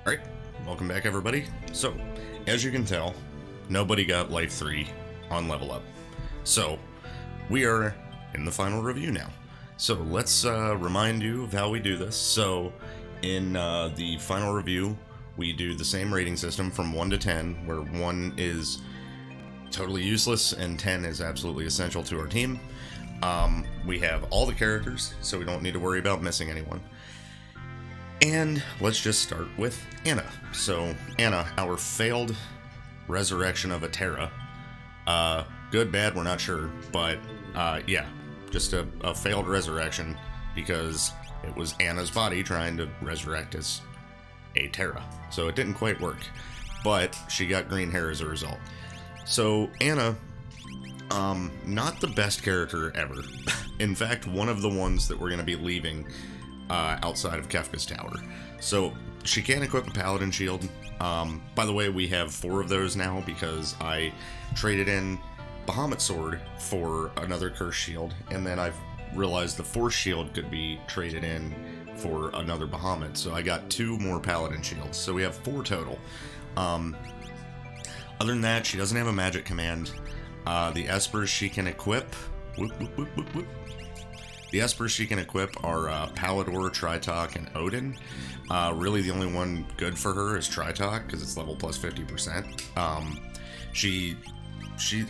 Alright, welcome back everybody. So, as you can tell, nobody got Life 3 on Level Up. So, we are in the final review now. So, let's remind you of how we do this. So, in the final review, we do the same rating system from 1 to 10, where 1 is totally useless and 10 is absolutely essential to our team. We have all the characters, so we don't need to worry about missing anyone. And let's just start with Anna. So, Anna, our failed resurrection of a Terra. Good, bad, we're not sure, but yeah, just a failed resurrection because it was Anna's body trying to resurrect as a Terra. So it didn't quite work, but she got green hair as a result. So, Anna, not the best character ever. In fact, one of the ones that we're going to be leaving outside of Kefka's tower. So she can't equip a paladin shield. By the way, we have 4 of those now because I traded in Bahamut sword for another curse shield, and then I've realized the force shield could be traded in for another Bahamut, so I got 2 more paladin shields, so we have 4 total. Other than that, she doesn't have a magic command. The espers she can equip, The espers she can equip are Palador, Tritok, and Odin. Really, the only one good for her is Tritok because it's level plus 50%. She,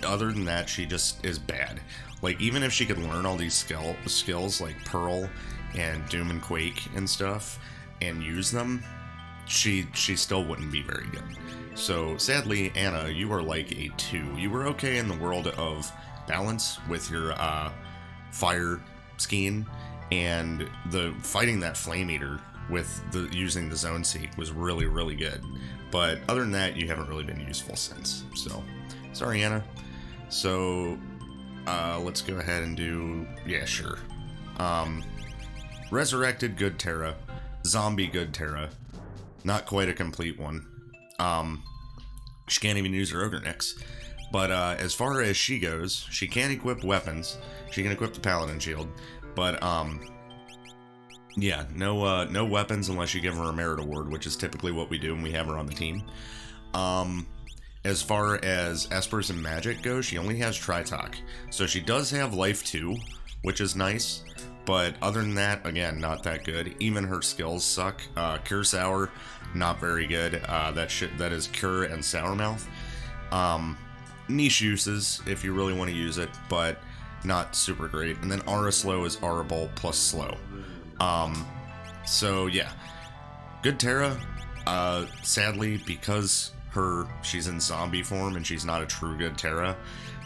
other than that, she just is bad. Like, even if she could learn all these skills like Pearl and Doom and Quake and stuff, and use them, she still wouldn't be very good. So, sadly, Anna, you are like a 2. You were okay in the world of balance with your fire skiing, and the fighting that flame eater with the using the zone seek was really good, but other than that you haven't really been useful since. So sorry, Anna. So let's go ahead and do, yeah, sure, resurrected good Terra, zombie good Terra, not quite a complete one. She can't even use her Ogre Nyx. But as far as she goes, she can't equip weapons. She can equip the Paladin Shield, but yeah, no weapons unless you give her a Merit Award, which is typically what we do when we have her on the team. As far as espers and magic go, she only has Tritok, so she does have Life 2, which is nice. But other than that, again, not that good. Even her skills suck. Cure Sour, not very good. That is Cure and Sourmouth. Niche uses if you really want to use it, but not super great. And then Aura Slow is Aura Bolt plus Slow. So yeah, good Terra. Sadly, because she's in zombie form and she's not a true good Terra,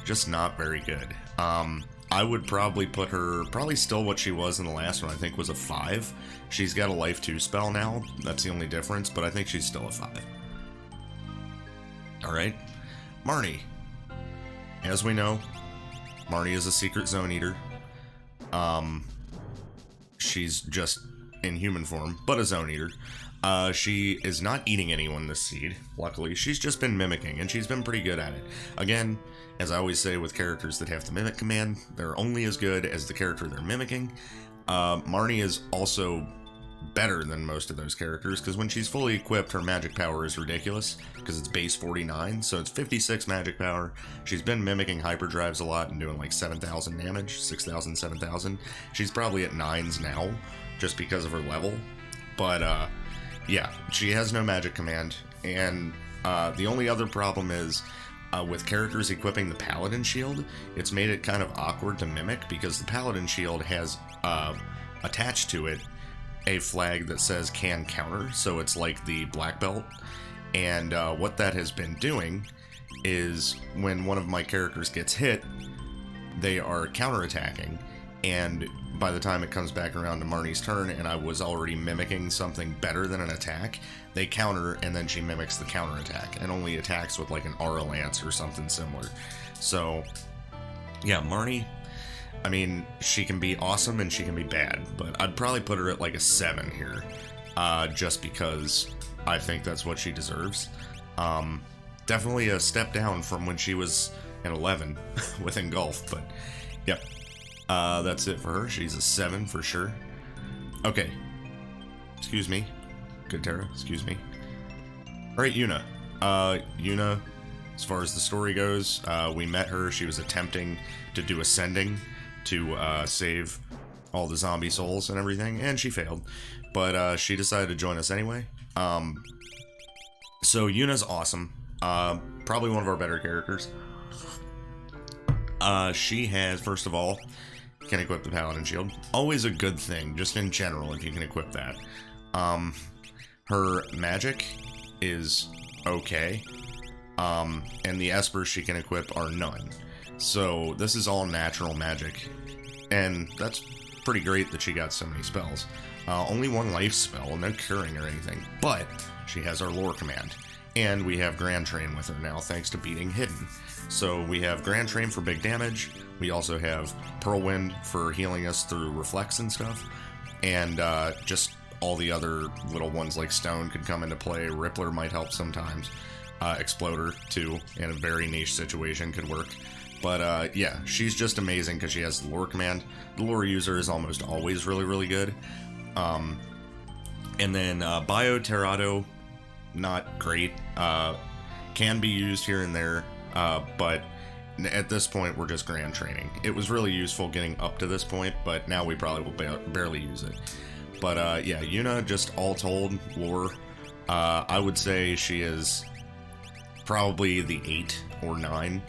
just not very good. I would probably put her still what she was in the last one. I think was a 5. She's got a Life 2 spell now. That's the only difference, but I think she's still a 5. All right, Marnie. As we know, Marnie is a secret zone eater. She's just in human form, but a zone eater. She is not eating anyone this seed, luckily. She's just been mimicking, and she's been pretty good at it. Again, as I always say with characters that have the mimic command, they're only as good as the character they're mimicking. Marnie is also better than most of those characters, because when she's fully equipped, her magic power is ridiculous, because it's base 49, so it's 56 magic power. She's been mimicking hyperdrives a lot and doing like 7,000 damage, 6,000, 7,000. She's probably at 9s now, just because of her level. But yeah, she has no magic command, and the only other problem is with characters equipping the Paladin Shield, it's made it kind of awkward to mimic, because the Paladin Shield has attached to it a flag that says can counter, so it's like the black belt. And what that has been doing is when one of my characters gets hit, they are counterattacking, and by the time it comes back around to Marnie's turn and I was already mimicking something better than an attack, they counter, and then she mimics the counterattack and only attacks with like an Aura Lance or something similar. So yeah, Marnie, I mean, she can be awesome and she can be bad, but I'd probably put her at like a 7 here, just because I think that's what she deserves. Definitely a step down from when she was an 11 with Engulf, but yep. That's it for her. She's a 7 for sure. Okay. Excuse me. Good Terra, excuse me. Alright, Yuna. Yuna, as far as the story goes, we met her. She was attempting to do ascending to save all the zombie souls and everything, and she failed. But she decided to join us anyway. So Yuna's awesome. Probably one of our better characters. She has, first of all, can equip the Paladin Shield. Always a good thing, just in general, if you can equip that. Her magic is okay. And the espers she can equip are none. So this is all natural magic. And that's pretty great that she got so many spells. Only one life spell, no curing or anything. But she has our lore command. And we have Grand Train with her now, thanks to beating Hidden. So we have Grand Train for big damage. We also have Whirlwind for healing us through reflex and stuff. And just all the other little ones like Stone could come into play. Rippler might help sometimes. Exploder, too, in a very niche situation could work. But yeah, she's just amazing because she has the lore command. The lore user is almost always really, really good. And then Bio Terrado, not great. Can be used here and there, but at this point we're just Grand Training. It was really useful getting up to this point, but now we probably will barely use it. But yeah, Yuna, just all told, lore, I would say she is probably the 8 or 9.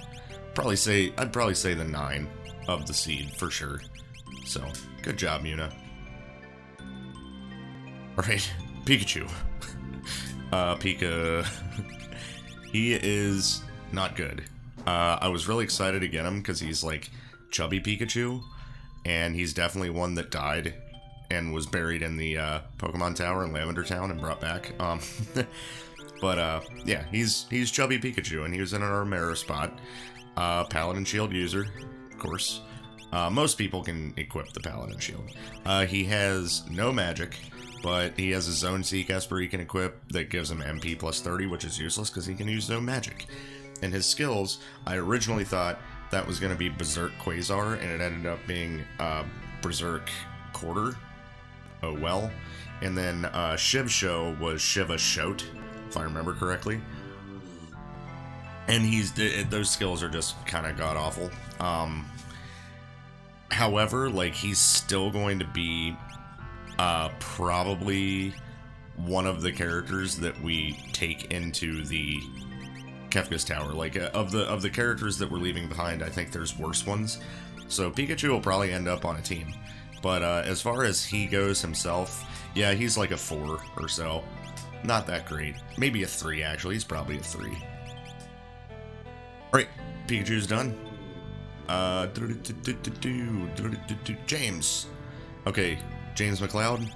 I'd probably say the 9 of the seed for sure. So good job, Yuna. Alright, Pikachu. Pika. He is not good. I was really excited to get him because he's like chubby Pikachu, and he's definitely one that died and was buried in the Pokemon Tower in Lavender Town and brought back. But yeah, he's chubby Pikachu, and he was in our Armero spot. Paladin Shield user, of course. Most people can equip the Paladin Shield. He has no magic, but he has a Zone Seek Esper he can equip that gives him MP plus 30, which is useless because he can use no magic. And his skills, I originally thought that was going to be Berserk Quasar, and it ended up being Berserk Quarter. Oh well. And then Shiv Show was Shiva Shout, if I remember correctly. And those skills are just kind of god-awful. However, like, he's still going to be probably one of the characters that we take into the Kefka's Tower. Like, of the characters that we're leaving behind, I think there's worse ones. So Pikachu will probably end up on a team. But as far as he goes himself, yeah, he's like a 4 or so. Not that great. Maybe a 3, actually. He's probably a 3. Alright, Pikachu's done. James. Okay, James McLeod,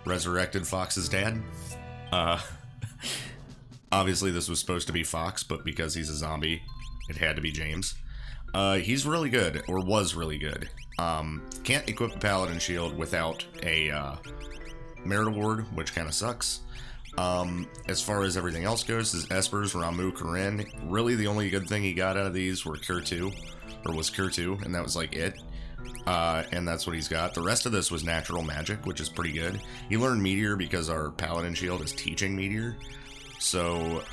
resurrected Fox's dad. Obviously this was supposed to be Fox, but because he's a zombie, it had to be James. He's really good, or was really good. Can't equip the Paladin Shield without a Merit Award, which kind of sucks. As far as everything else goes, his Espers, Ramu, Corinne, really the only good thing he got out of these were Cure 2, or was Cure 2, and that was like it. And that's what he's got. The rest of this was natural magic, which is pretty good. He learned Meteor because our Paladin Shield is teaching Meteor. So,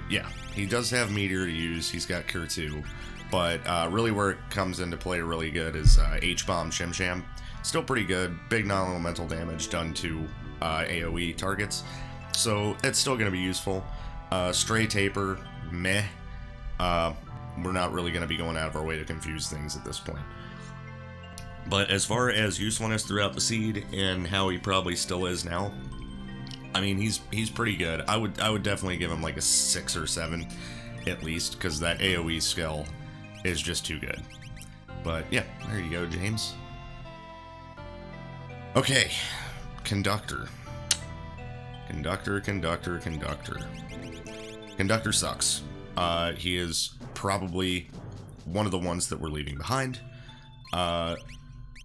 yeah, he does have Meteor to use. He's got Cure 2. But really where it comes into play really good is H-Bomb Shim Sham. Still pretty good. Big non-elemental damage done to AoE targets. So it's still going to be useful. Stray Taper, meh. We're not really going to be going out of our way to confuse things at this point. But as far as usefulness throughout the seed and how he probably still is now, I mean, he's pretty good. I would definitely give him like a 6 or 7 at least, because that AoE skill is just too good. But yeah, there you go, James. Okay, Conductor. Conductor sucks. He is probably one of the ones that we're leaving behind.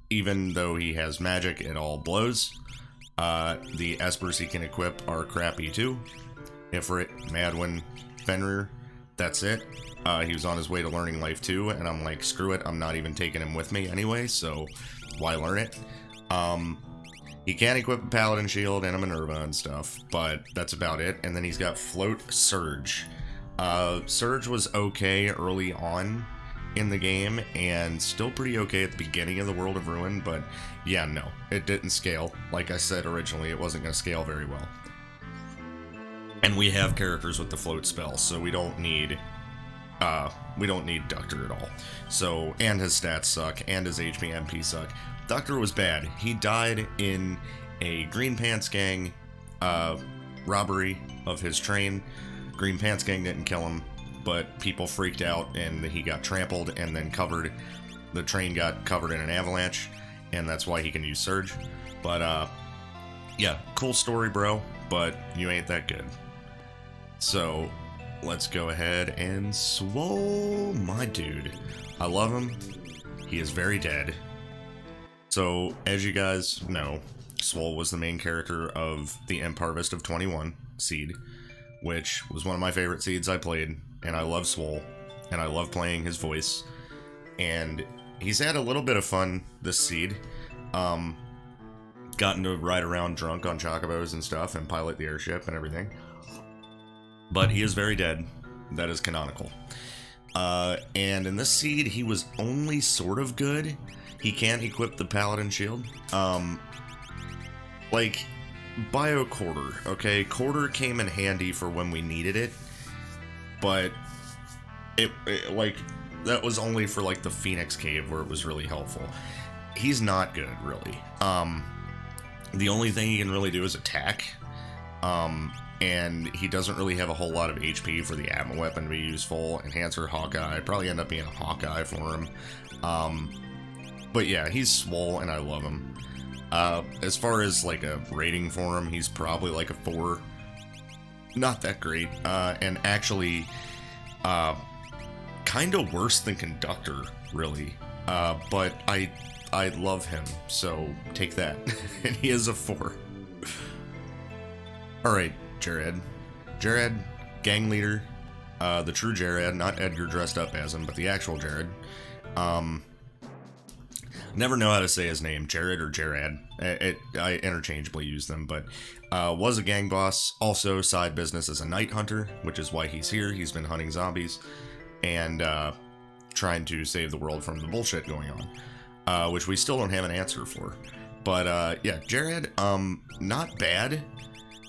Even though he has magic, it all blows. The Espers he can equip are crappy too. Ifrit, Madwin, Fenrir, that's it. He was on his way to learning Life 2, and I'm like, screw it, I'm not even taking him with me anyway, so why learn it? He can equip a Paladin Shield and a Minerva and stuff, but that's about it. And then he's got Float Surge. Surge was okay early on in the game, and still pretty okay at the beginning of the World of Ruin, but yeah, no, it didn't scale. Like I said originally, it wasn't going to scale very well. And we have characters with the float spell, so we don't need Doctor at all. So, and his stats suck, and his HP MP suck. Doctor was bad. He died in a Green Pants Gang robbery of his train. Green Pants Gang didn't kill him, but people freaked out and he got trampled and then the train got covered in an avalanche, and that's why he can use Surge. But yeah, cool story, bro, but you ain't that good. So let's go ahead and Swole, my dude. I love him. He is very dead. So as you guys know, Swole was the main character of the Imp Harvest of 21 seed, which was one of my favorite seeds I played, and I love Swole, and I love playing his voice, and he's had a little bit of fun this seed. Gotten to ride around drunk on chocobos and stuff, and pilot the airship and everything. But he is very dead. That is canonical. And in this seed, he was only sort of good. He can't equip the Paladin Shield. Like, Bio Quarter, okay? Quarter came in handy for when we needed it, but it like, that was only for, like, the Phoenix Cave where it was really helpful. He's not good, really. The only thing he can really do is attack. And he doesn't really have a whole lot of HP for the Atma weapon to be useful. Enhancer Hawkeye, probably end up being a Hawkeye for him. But yeah, he's Swole and I love him. As far as like a rating for him, he's probably like a 4. Not that great. And actually, kind of worse than Conductor, really. But I love him, so take that. And he is a 4. Alright, Jared. Jared, gang leader. The true Jared, not Edgar dressed up as him, but the actual Jared. Never know how to say his name, Jared or Jared. I interchangeably use them, but was a gang boss. Also, side business as a night hunter, which is why he's here. He's been hunting zombies and trying to save the world from the bullshit going on, which we still don't have an answer for. But yeah, Jared, not bad.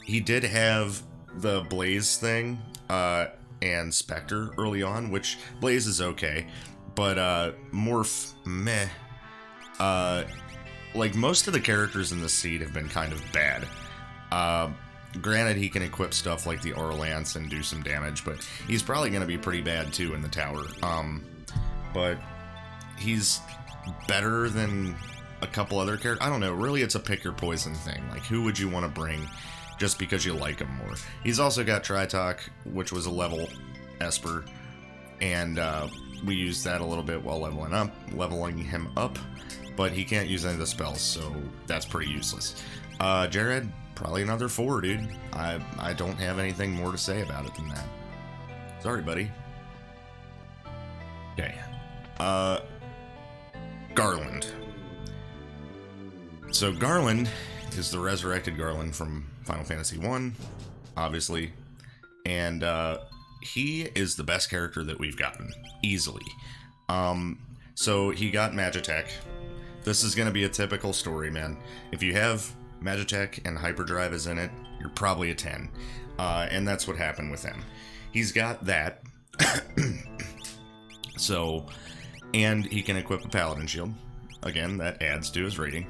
He did have the Blaze thing and Spectre early on, which Blaze is okay, but Morph, meh. Like, most of the characters in this seed have been kind of bad. Granted, he can equip stuff like the Aura Lance and do some damage, but he's probably going to be pretty bad too in the tower. But he's better than a couple other characters. I don't know, really it's a pick your poison thing. Like, who would you want to bring just because you like him more? He's also got Tritok, which was a level Esper, and we used that a little bit while leveling him up, but he can't use any of the spells, so that's pretty useless. Jared, probably another 4, dude. I don't have anything more to say about it than that. Sorry, buddy. Okay. Garland. So Garland is the resurrected Garland from Final Fantasy 1, obviously, and he is the best character that we've gotten, easily. So he got Magitech. This is going to be a typical story, man. If you have Magitech and Hyperdrive is in it, you're probably a 10. And that's what happened with him. He's got that. So, and he can equip a Paladin Shield. Again, that adds to his rating.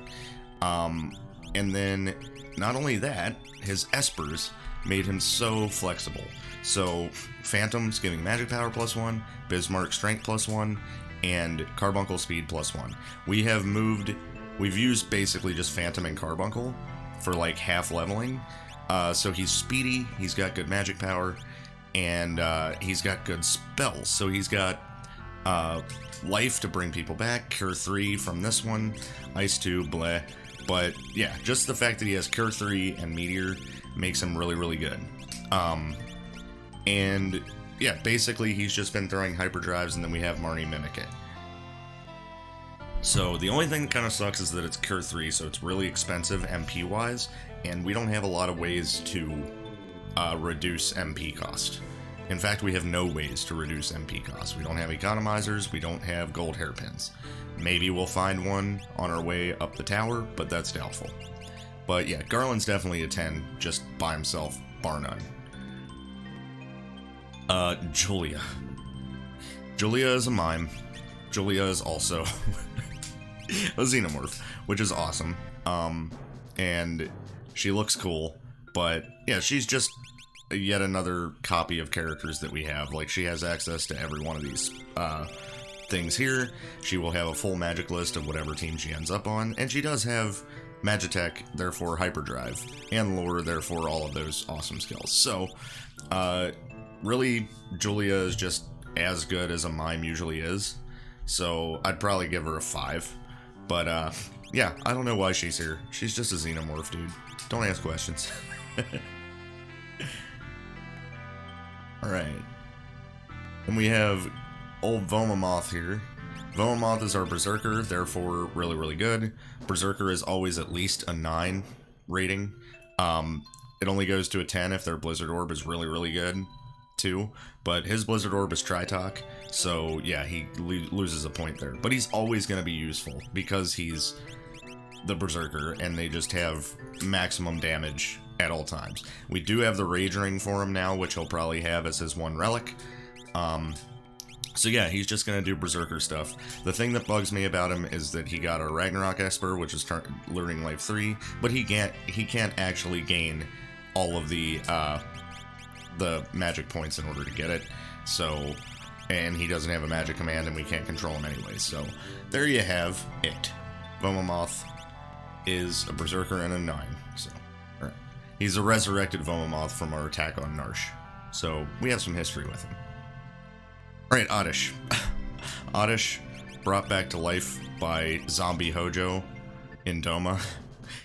And then, not only that, his Espers made him so flexible. So, Phantom's giving magic power +1, Bismarck strength +1, and Carbuncle speed +1. We've used basically just Phantom and Carbuncle for like half leveling. So he's speedy, he's got good magic power, and he's got good spells. So he's got Life to bring people back, Cure 3 from this one, Ice 2, bleh. But yeah, just the fact that he has Cure 3 and Meteor makes him really, really good. And yeah, basically he's just been throwing hyperdrives, and then we have Marnie mimic it. So the only thing that kind of sucks is that it's Cure 3, so it's really expensive MP-wise, and we don't have a lot of ways to reduce MP cost. In fact, we have no ways to reduce MP cost. We don't have economizers, we don't have gold hairpins. Maybe we'll find one on our way up the tower, but that's doubtful. But yeah, Garland's definitely a 10, just by himself, bar none. Julia. Julia is a mime. Julia is also a xenomorph, which is awesome. And she looks cool, but yeah, she's just yet another copy of characters that we have. Like, she has access to every one of these things here. She will have a full magic list of whatever team she ends up on, and she does have Magitech, therefore Hyperdrive, and Lure, therefore all of those awesome skills. So, really, Julia is just as good as a mime usually is. So I'd probably give her a 5. But, yeah, I don't know why she's here. She's just a xenomorph, dude. Don't ask questions. Alright. Then we have old Vomomoth here. Vomomoth is our Berserker, therefore really, really good. Berserker is always at least a 9 rating. It only goes to a 10 if their Blizzard Orb is really, really good, too. But his Blizzard Orb is Tritalk, so yeah, he loses a point there. But he's always going to be useful, because he's the Berserker, and they just have maximum damage at all times. We do have the Rage Ring for him now, which he'll probably have as his one relic. So yeah, he's just going to do Berserker stuff. The thing that bugs me about him is that he got a Ragnarok Esper, which is Learning Life 3, but he can't actually gain all of the magic points in order to get it. So, and he doesn't have a magic command, and we can't control him anyway. So there you have it. Vomomoth is a Berserker and a 9. So, alright. He's a resurrected Vomomoth from our attack on Narsh. So we have some history with him. Alright, Oddish. Oddish, brought back to life by Zombie Hojo in Doma.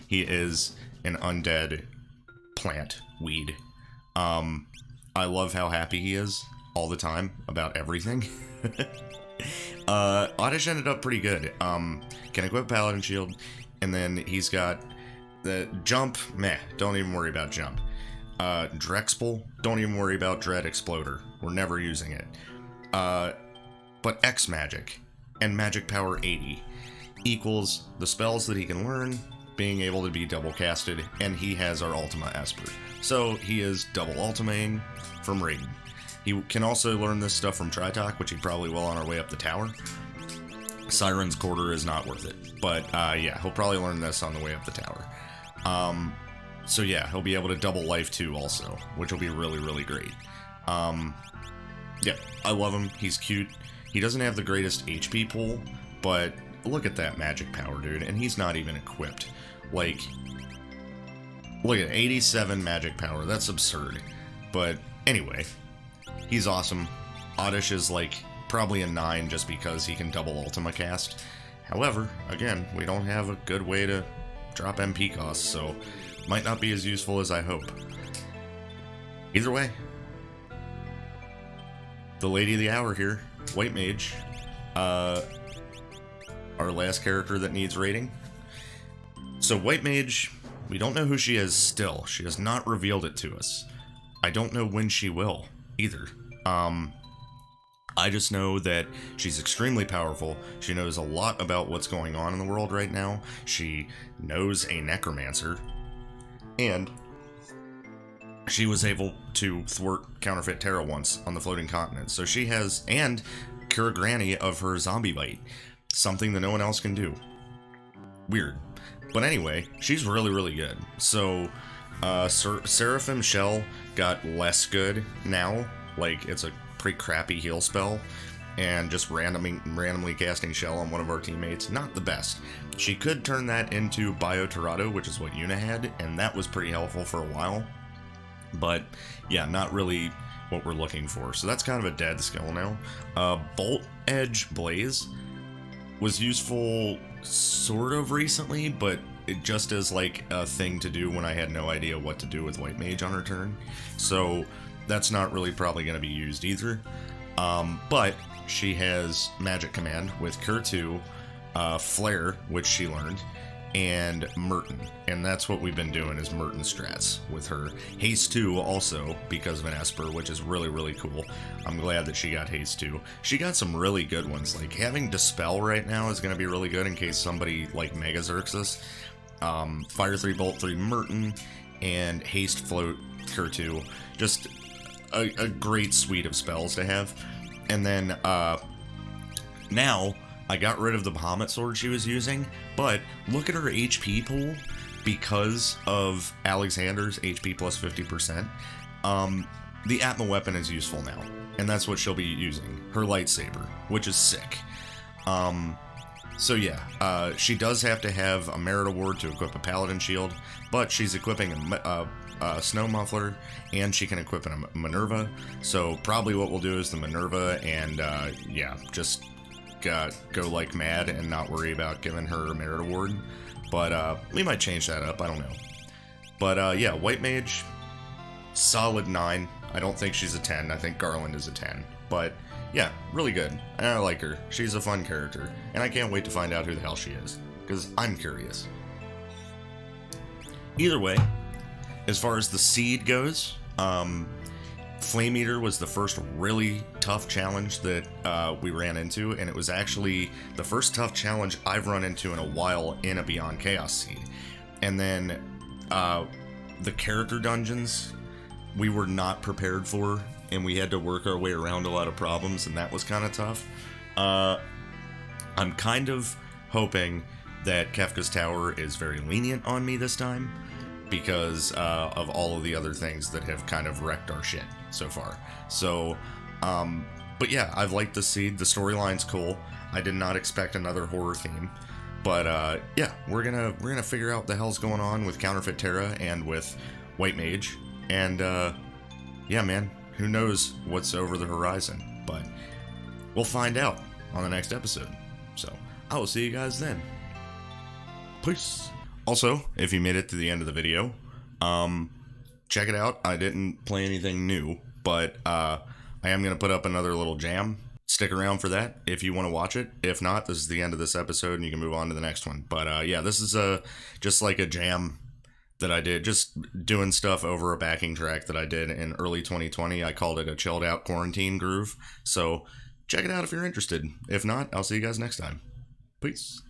He is an undead plant weed. I love how happy he is all the time about everything. Oddish ended up pretty good. Can equip Paladin Shield, and then he's got the jump, meh, don't even worry about jump. Drexpel, don't even worry about Dread Exploder. We're never using it. But X Magic and Magic Power 80 equals the spells that he can learn being able to be double casted, and he has our Ultima Esper. So he is double ultimating from Raiden. He can also learn this stuff from Tritalk, which he probably will on our way up the tower. Siren's Quarter is not worth it, but yeah, he'll probably learn this on the way up the tower. So yeah, he'll be able to double life too also, which will be really, really great. Yeah, I love him. He's cute. He doesn't have the greatest HP pool, but look at that magic power, dude, and he's not even equipped. Like, look at 87 magic power. That's absurd. But anyway, he's awesome. Oddish is like probably a 9 just because he can double Ultima cast. However, again, we don't have a good way to drop MP costs, so might not be as useful as I hope. Either way, the Lady of the Hour here, White Mage, our last character that needs rating. So White Mage, we don't know who she is still. She has not revealed it to us. I don't know when she will, either. I just know that she's extremely powerful. She knows a lot about what's going on in the world right now. She knows a Necromancer. And she was able to thwart counterfeit Terra once on the floating continent. So she has, and cure Granny of her zombie bite. Something that no one else can do. Weird. But anyway, she's really, really good. So, Seraphim Shell got less good now. Like, it's a pretty crappy heal spell. And just randomly casting Shell on one of our teammates, not the best. She could turn that into Bioterado, which is what Yuna had, and that was pretty helpful for a while. But, yeah, not really what we're looking for. So that's kind of a dead skill now. Bolt Edge Blaze was useful sort of recently, but it just as like a thing to do when I had no idea what to do with White Mage on her turn. So that's not really probably going to be used either. But she has Magic Command with Cure 2, Flare, which she learned, and Merton. And that's what we've been doing is Merton strats with her. Haste 2 also, because of an Esper, which is really, really cool. I'm glad that she got Haste 2. She got some really good ones. Like, having Dispel right now is going to be really good in case somebody, like, Mega Zerks us. Fire 3, Bolt 3, Merton, and Haste Float, her 2. Just a great suite of spells to have. And then, now, I got rid of the Bahamut sword she was using, but look at her HP pool because of Alexander's HP plus 50%. The Atma weapon is useful now, and that's what she'll be using, her lightsaber, which is sick. So yeah, she does have to have a merit award to equip a paladin shield, but she's equipping a snow muffler, and she can equip a Minerva, so probably what we'll do is the Minerva, and yeah, just go like mad and not worry about giving her a merit award. But we might change that up, I don't know. But yeah, White Mage, solid 9. I don't think she's a 10. I think Garland is a 10. But yeah, really good. And I like her. She's a fun character. And I can't wait to find out who the hell she is, because I'm curious. Either way, as far as the seed goes, Flame Eater was the first really tough challenge that we ran into, and it was actually the first tough challenge I've run into in a while in a Beyond Chaos seed. And then the character dungeons we were not prepared for, and we had to work our way around a lot of problems, and that was kind of tough. I'm kind of hoping that Kefka's Tower is very lenient on me this time, because of all of the other things that have kind of wrecked our shit so far. So, but yeah, I've liked the seed. The storyline's cool. I did not expect another horror theme, but yeah, we're gonna figure out the hell's going on with Counterfeit Terra and with White Mage, and yeah, man, who knows what's over the horizon? But we'll find out on the next episode. So I will see you guys then. Peace. Also, if you made it to the end of the video, check it out. I didn't play anything new, but I am going to put up another little jam. Stick around for that if you want to watch it. If not, this is the end of this episode and you can move on to the next one. But yeah, this is just like a jam that I did, just doing stuff over a backing track that I did in early 2020. I called it a chilled out quarantine groove. So check it out if you're interested. If not, I'll see you guys next time. Peace.